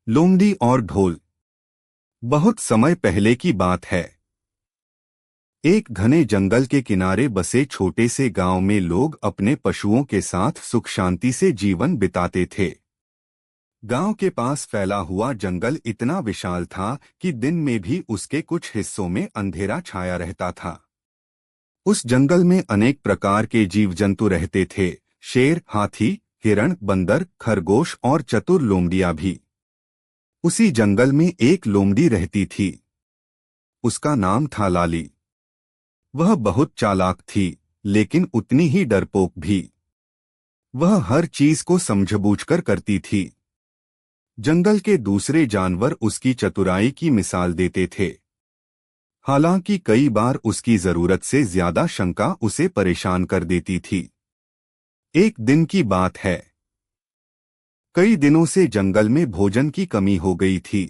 लोमड़ी और ढोल। बहुत समय पहले की बात है। एक घने जंगल के किनारे बसे छोटे से गांव में लोग अपने पशुओं के साथ सुख शांति से जीवन बिताते थे। गांव के पास फैला हुआ जंगल इतना विशाल था कि दिन में भी उसके कुछ हिस्सों में अंधेरा छाया रहता था। उस जंगल में अनेक प्रकार के जीव जंतु रहते थे। शेर, हाथी, हिरण, बंदर, खरगोश और चतुर लोमड़ियां भी। उसी जंगल में एक लोमड़ी रहती थी। उसका नाम था लाली। वह बहुत चालाक थी, लेकिन उतनी ही डरपोक भी। वह हर चीज को समझबूझकर करती थी। जंगल के दूसरे जानवर उसकी चतुराई की मिसाल देते थे। हालांकि कई बार उसकी जरूरत से ज्यादा शंका उसे परेशान कर देती थी। एक दिन की बात है। कई दिनों से जंगल में भोजन की कमी हो गई थी।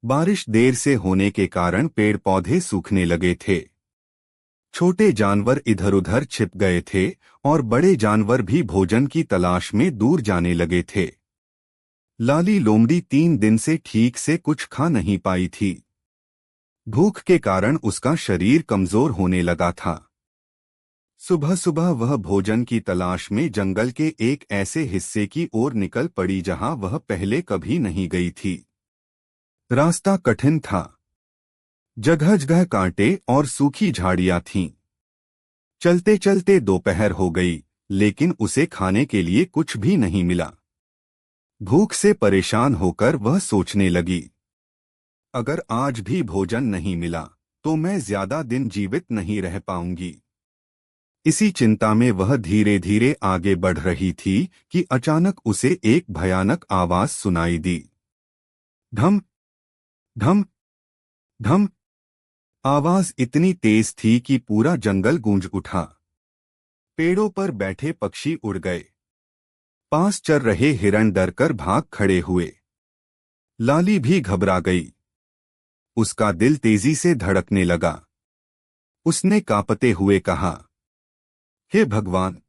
बारिश देर से होने के कारण पेड़ पौधे सूखने लगे थे। छोटे जानवर इधर उधर छिप गए थे और बड़े जानवर भी भोजन की तलाश में दूर जाने लगे थे। लाली लोमड़ी 3 दिन से ठीक से कुछ खा नहीं पाई थी। भूख के कारण उसका शरीर कमजोर होने लगा था। सुबह सुबह वह भोजन की तलाश में जंगल के एक ऐसे हिस्से की ओर निकल पड़ी जहां वह पहले कभी नहीं गई थी। रास्ता कठिन था। जगह जगह कांटे और सूखी झाड़ियां थीं। चलते चलते दोपहर हो गई, लेकिन उसे खाने के लिए कुछ भी नहीं मिला। भूख से परेशान होकर वह सोचने लगी, अगर आज भी भोजन नहीं मिला तो मैं ज्यादा दिन जीवित नहीं रह पाऊंगी। इसी चिंता में वह धीरे धीरे आगे बढ़ रही थी कि अचानक उसे एक भयानक आवाज सुनाई दी। ढम ढम ढम। आवाज इतनी तेज थी कि पूरा जंगल गूंज उठा। पेड़ों पर बैठे पक्षी उड़ गए। पास चर रहे हिरण डरकर भाग खड़े हुए। लाली भी घबरा गई। उसका दिल तेजी से धड़कने लगा। उसने कांपते हुए कहा, हे भगवान,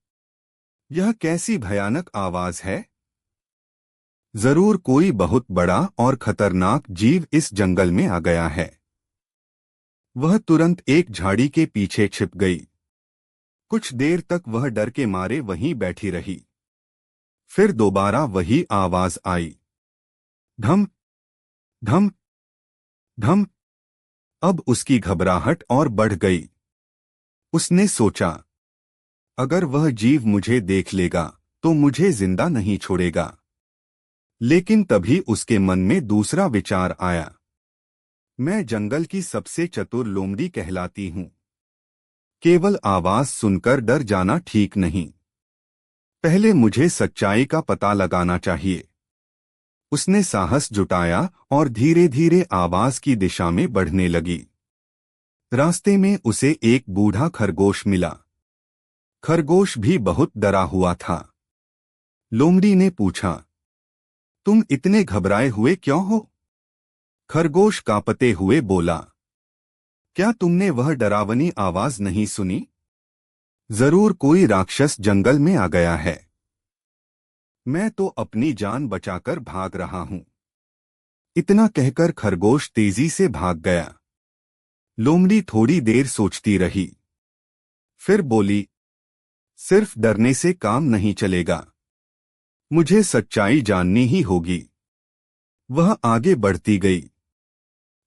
यह कैसी भयानक आवाज है। जरूर कोई बहुत बड़ा और खतरनाक जीव इस जंगल में आ गया है। वह तुरंत एक झाड़ी के पीछे छिप गई। कुछ देर तक वह डर के मारे वहीं बैठी रही। फिर दोबारा वही आवाज आई, ढम ढम ढम। अब उसकी घबराहट और बढ़ गई। उसने सोचा, अगर वह जीव मुझे देख लेगा तो मुझे जिंदा नहीं छोड़ेगा। लेकिन तभी उसके मन में दूसरा विचार आया, मैं जंगल की सबसे चतुर लोमड़ी कहलाती हूं। केवल आवाज सुनकर डर जाना ठीक नहीं। पहले मुझे सच्चाई का पता लगाना चाहिए। उसने साहस जुटाया और धीरे धीरे आवाज की दिशा में बढ़ने लगी। रास्ते में उसे एक बूढ़ा खरगोश मिला। खरगोश भी बहुत डरा हुआ था। लोमड़ी ने पूछा, तुम इतने घबराए हुए क्यों हो? खरगोश कांपते हुए बोला, क्या तुमने वह डरावनी आवाज नहीं सुनी? जरूर कोई राक्षस जंगल में आ गया है। मैं तो अपनी जान बचाकर भाग रहा हूं। इतना कहकर खरगोश तेजी से भाग गया। लोमड़ी थोड़ी देर सोचती रही। फिर बोली, सिर्फ डरने से काम नहीं चलेगा। मुझे सच्चाई जाननी ही होगी। वह आगे बढ़ती गई।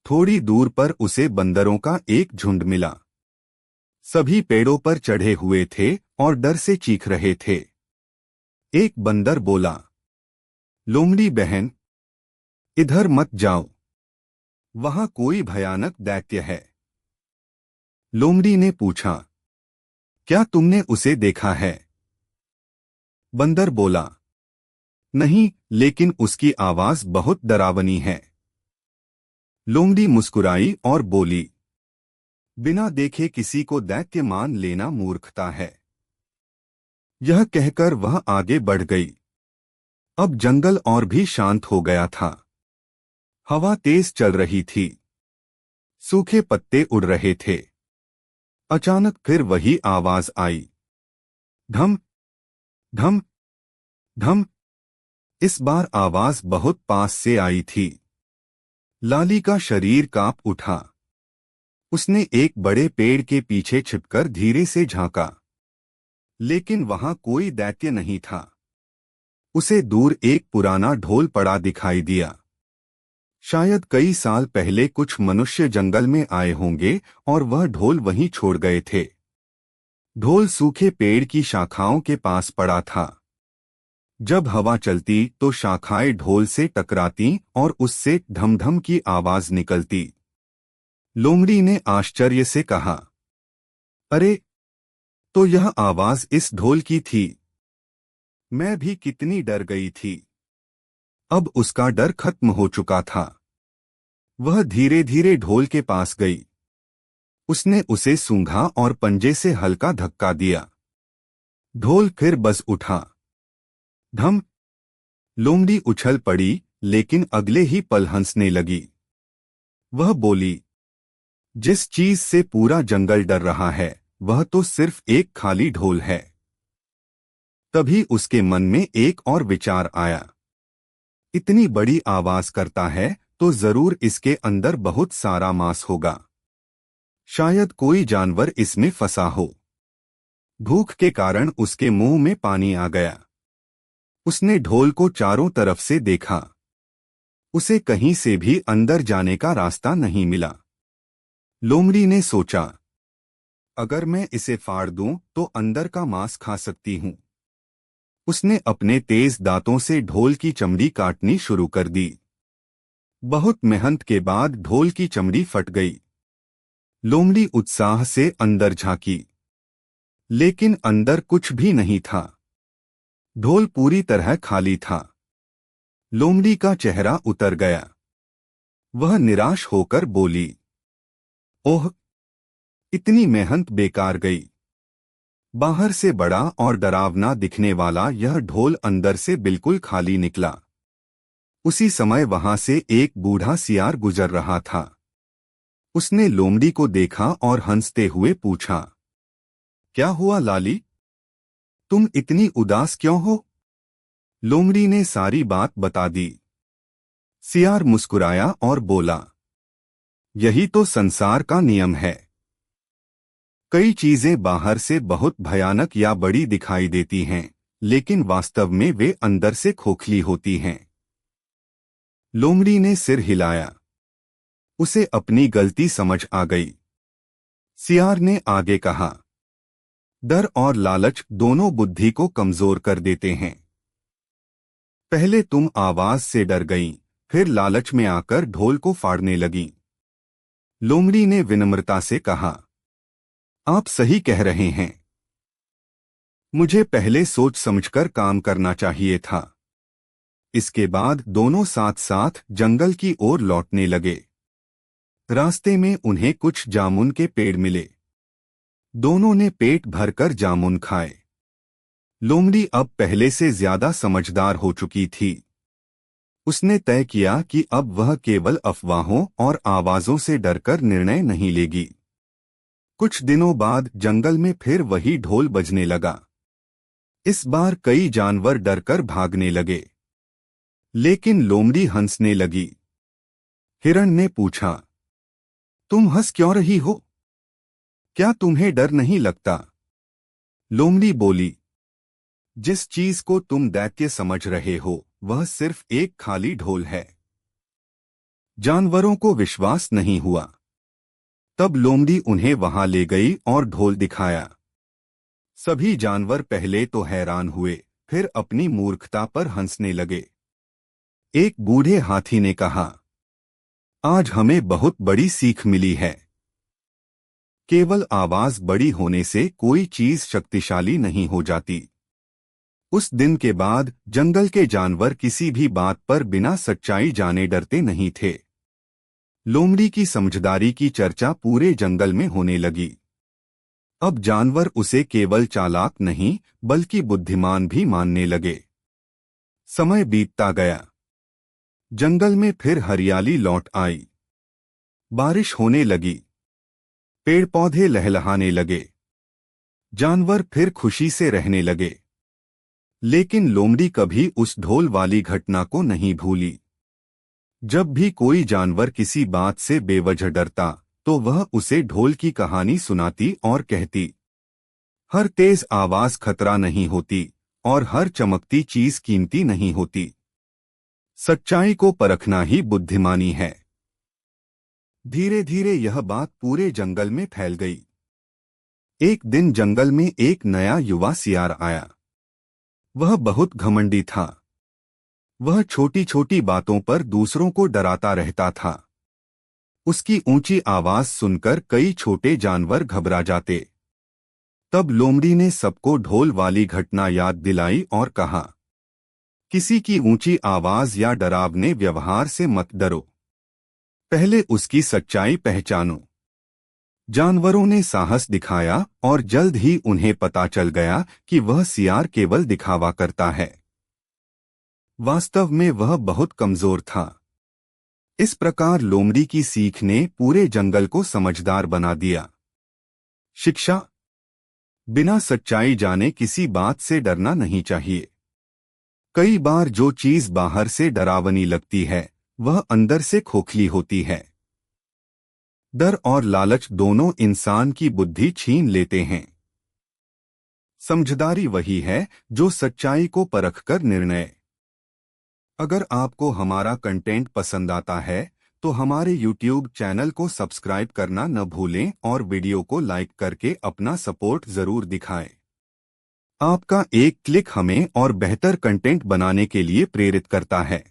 थोड़ी दूर पर उसे बंदरों का एक झुंड मिला। सभी पेड़ों पर चढ़े हुए थे और डर से चीख रहे थे। एक बंदर बोला, लोमड़ी बहन, इधर मत जाओ। वहां कोई भयानक दैत्य है। लोमड़ी ने पूछा, क्या तुमने उसे देखा है? बंदर बोला, नहीं, लेकिन उसकी आवाज बहुत डरावनी है। लोमड़ी मुस्कुराई और बोली, बिना देखे किसी को दैत्य मान लेना मूर्खता है। यह कहकर वह आगे बढ़ गई। अब जंगल और भी शांत हो गया था। हवा तेज चल रही थी। सूखे पत्ते उड़ रहे थे। अचानक फिर वही आवाज आई, ढम ढम ढम। इस बार आवाज बहुत पास से आई थी। लाली का शरीर कांप उठा। उसने एक बड़े पेड़ के पीछे छिपकर धीरे से झांका, लेकिन वहां कोई दैत्य नहीं था। उसे दूर एक पुराना ढोल पड़ा दिखाई दिया। शायद कई साल पहले कुछ मनुष्य जंगल में आए होंगे और वह ढोल वहीं छोड़ गए थे। ढोल सूखे पेड़ की शाखाओं के पास पड़ा था। जब हवा चलती तो शाखाएं ढोल से टकराती और उससे ढमढम की आवाज निकलती। लोमड़ी ने आश्चर्य से कहा, अरे, तो यह आवाज इस ढोल की थी। मैं भी कितनी डर गई थी। अब उसका डर खत्म हो चुका था। वह धीरे धीरे ढोल के पास गई। उसने उसे सूंघा और पंजे से हल्का धक्का दिया। ढोल फिर बज उठा। धम। लोमड़ी उछल पड़ी, लेकिन अगले ही पल हंसने लगी। वह बोली, जिस चीज से पूरा जंगल डर रहा है वह तो सिर्फ एक खाली ढोल है। तभी उसके मन में एक और विचार आया। इतनी बड़ी आवाज करता है तो जरूर इसके अंदर बहुत सारा मांस होगा। शायद कोई जानवर इसमें फंसा हो। भूख के कारण उसके मुंह में पानी आ गया। उसने ढोल को चारों तरफ से देखा। उसे कहीं से भी अंदर जाने का रास्ता नहीं मिला। लोमड़ी ने सोचा, अगर मैं इसे फाड़ दूं तो अंदर का मांस खा सकती हूं। उसने अपने तेज दांतों से ढोल की चमड़ी काटनी शुरू कर दी। बहुत मेहनत के बाद ढोल की चमड़ी फट गई। लोमड़ी उत्साह से अंदर झांकी, लेकिन अंदर कुछ भी नहीं था। ढोल पूरी तरह खाली था। लोमड़ी का चेहरा उतर गया। वह निराश होकर बोली, ओह, इतनी मेहनत बेकार गई। बाहर से बड़ा और डरावना दिखने वाला यह ढोल अंदर से बिल्कुल खाली निकला। उसी समय वहां से एक बूढ़ा सियार गुजर रहा था। उसने लोमड़ी को देखा और हंसते हुए पूछा, क्या हुआ लाली? तुम इतनी उदास क्यों हो? लोमड़ी ने सारी बात बता दी। सियार मुस्कुराया और बोला, यही तो संसार का नियम है। कई चीजें बाहर से बहुत भयानक या बड़ी दिखाई देती हैं, लेकिन वास्तव में वे अंदर से खोखली होती हैं। लोमड़ी ने सिर हिलाया। उसे अपनी गलती समझ आ गई। सियार ने आगे कहा, डर और लालच दोनों बुद्धि को कमजोर कर देते हैं। पहले तुम आवाज से डर गईं, फिर लालच में आकर ढोल को फाड़ने लगीं। लोमड़ी ने विनम्रता से कहा, आप सही कह रहे हैं। मुझे पहले सोच समझकर काम करना चाहिए था। इसके बाद दोनों साथ साथ जंगल की ओर लौटने लगे। रास्ते में उन्हें कुछ जामुन के पेड़ मिले। दोनों ने पेट भरकर जामुन खाए। लोमड़ी अब पहले से ज्यादा समझदार हो चुकी थी। उसने तय किया कि अब वह केवल अफवाहों और आवाजों से डरकर निर्णय नहीं लेगी। कुछ दिनों बाद जंगल में फिर वही ढोल बजने लगा। इस बार कई जानवर डरकर भागने लगे, लेकिन लोमड़ी हंसने लगी। हिरण ने पूछा, तुम हंस क्यों रही हो? क्या तुम्हें डर नहीं लगता? लोमड़ी बोली, जिस चीज को तुम दैत्य समझ रहे हो वह सिर्फ एक खाली ढोल है। जानवरों को विश्वास नहीं हुआ। तब लोमड़ी उन्हें वहां ले गई और ढोल दिखाया। सभी जानवर पहले तो हैरान हुए, फिर अपनी मूर्खता पर हंसने लगे। एक बूढ़े हाथी ने कहा, आज हमें बहुत बड़ी सीख मिली है। केवल आवाज बड़ी होने से कोई चीज शक्तिशाली नहीं हो जाती। उस दिन के बाद जंगल के जानवर किसी भी बात पर बिना सच्चाई जाने डरते नहीं थे। लोमड़ी की समझदारी की चर्चा पूरे जंगल में होने लगी। अब जानवर उसे केवल चालाक नहीं बल्कि बुद्धिमान भी मानने लगे। समय बीतता गया। जंगल में फिर हरियाली लौट आई। बारिश होने लगी। पेड़ पौधे लहलहाने लगे। जानवर फिर खुशी से रहने लगे। लेकिन लोमड़ी कभी उस ढोल वाली घटना को नहीं भूली। जब भी कोई जानवर किसी बात से बेवजह डरता तो वह उसे ढोल की कहानी सुनाती और कहती, हर तेज आवाज खतरा नहीं होती और हर चमकती चीज कीमती नहीं होती। सच्चाई को परखना ही बुद्धिमानी है। धीरे धीरे यह बात पूरे जंगल में फैल गई। एक दिन जंगल में एक नया युवा सियार आया। वह बहुत घमंडी था। वह छोटी छोटी बातों पर दूसरों को डराता रहता था। उसकी ऊंची आवाज सुनकर कई छोटे जानवर घबरा जाते। तब लोमड़ी ने सबको ढोल वाली घटना याद दिलाई और कहा, किसी की ऊंची आवाज या डरावने व्यवहार से मत डरो, पहले उसकी सच्चाई पहचानो। जानवरों ने साहस दिखाया और जल्द ही उन्हें पता चल गया कि वह सियार केवल दिखावा करता है। वास्तव में वह बहुत कमजोर था। इस प्रकार लोमड़ी की सीख ने पूरे जंगल को समझदार बना दिया। शिक्षा: बिना सच्चाई जाने किसी बात से डरना नहीं चाहिए। कई बार जो चीज बाहर से डरावनी लगती है वह अंदर से खोखली होती है। डर और लालच दोनों इंसान की बुद्धि छीन लेते हैं। समझदारी वही है जो सच्चाई को परखकर निर्णय। अगर आपको हमारा कंटेंट पसंद आता है तो हमारे YouTube चैनल को सब्सक्राइब करना न भूलें और वीडियो को लाइक करके अपना सपोर्ट जरूर दिखाएं। आपका एक क्लिक हमें और बेहतर कंटेंट बनाने के लिए प्रेरित करता है।